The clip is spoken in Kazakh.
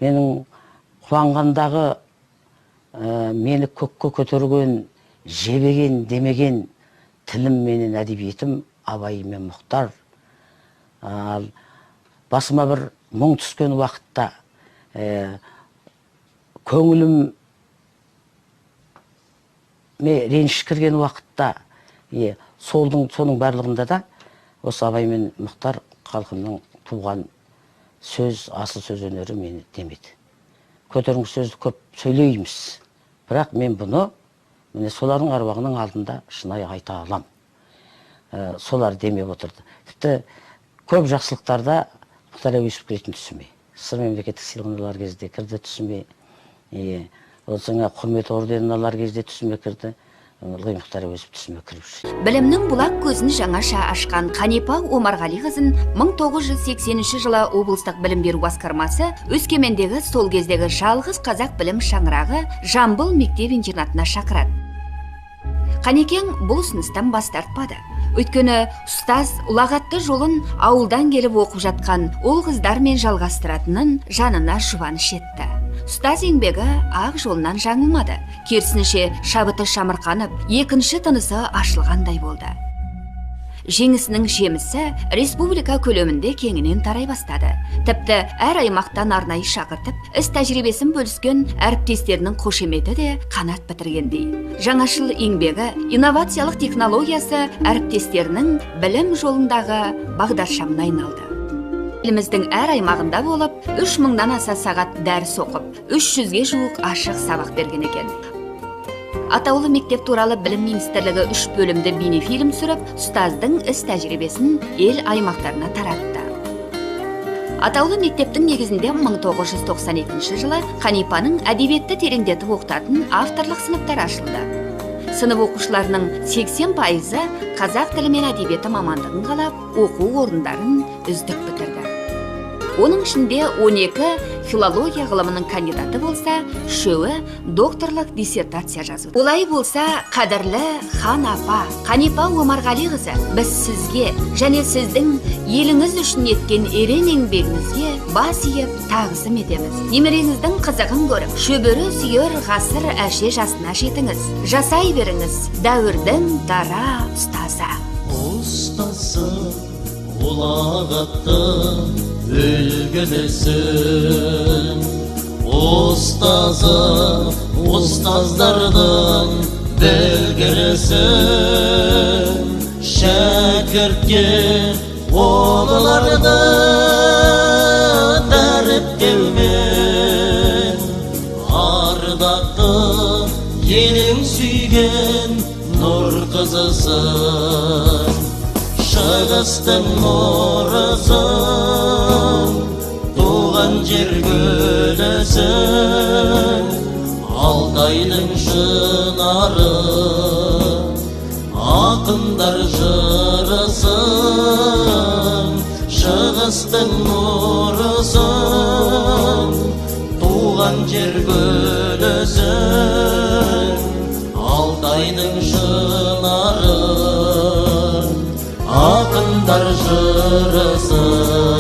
менің қуанғандағы мені көкке көтерген, жебеген, демеген тілім менен әдебиетім Абай мен Мұхтар. Ал басыма бір мұң түскен уақытта, көңілім реніш кірген уақытта, соның барлығында да осы Абай мен Мұхтар халқымның туған сөз, асыл сөз өнері мені демеді. Көтеріңкі сөзді көп сөйлейміз, бірақ мен бұны солардың аруағының алдында шынайы айта алам. Солар демеп отырды. Тіпті көп жақсылықтарда Мұхтар Әуезов кіретін түсіме. СССР мемлекеттік сыйлығын алар кезде кірді түсіме. Жаңа құрмет орденін алар кезде түсіме кірді. Мұхтар Әуезов түсіме кіріп жүрді. Білімнің бұлақ көзін жаңаша ашқан Қанипа Омарғалиқызын 1980 жылы облыстық білім беру басқармасы Өскемендегі сол кездегі жалғыз қазақ білім шаңырағы Жамбыл мектеп-интернатына шақырады. Қанекең бұл ұсыныстан бас тартпады. Өйткені ұстаз ұлағатты жолын ауылдан келіп оқып жатқан ол қыздармен жалғастыратынын жанына жұбаныш етті. Ұстаз еңбегі ақ жолынан жаңылмады. Керісінше шабыты шамырқанып, екінші тынысы ашылғандай болды. Жеңісінің жемісі республика көлемінде кеңінен тарай бастады. Тіпті әр аймақтан арнайы шақыртып, іс тәжірибесін бөліскен әріптестерінің қошеметі де қанат бітіргендей. Жаңашыл еңбегі, инновациялық технологиясы әріптестерінің білім жолындағы бағдаршамына айналды. Еліміздің әр аймағында болып, 3000-нан аса сағат дәріс оқып, 300-ге жуық ашық сабақ берген екен. Атаулы мектеп туралы білім министрлігі 3 бөлімді бейнефильм түсіріп, ұстаздың іс тәжірибесін ел аймақтарына таратты. Атаулы мектептің негізінде 1992 жылы Қанипаның әдебиетті тереңдетіп оқытатын авторлық сыныптар ашылды. Сынып оқушыларының 80% қазақ тілі мен әдебиеті мамандығын қалап, оқу орындарын үздік бітірді. Оның ішінде 12 филология ғылымының кандидаты болса, 3-і докторлық диссертация жазды. Олай болса, қадірлі хан апа, Қанипа Омарғалиқызы, біз сізге және сіздің еліңіз үшін еткен ерен еңбегіңізге бас иіп тағзым етеміз. Немереңіздің қызығын көріп, шөбері сүйер ғасыр әше жасына жетіңіз. Жасай беріңіз дәуірдің дара ұстазы. Ұстазы ұлағатты үлгілісін, ұстазы ұстаздардың білгілісін, шәкіртке оларды дәріптеумен, ардақты елің сүйген нұр қызысың, шығыстың нұрысың, туған жер гүлісің, Алтайдың шынары, ақындар жырысың, шығыстың нұрысың, туған жер гүлісің, Алтайдың шынары, ақындар жырысың.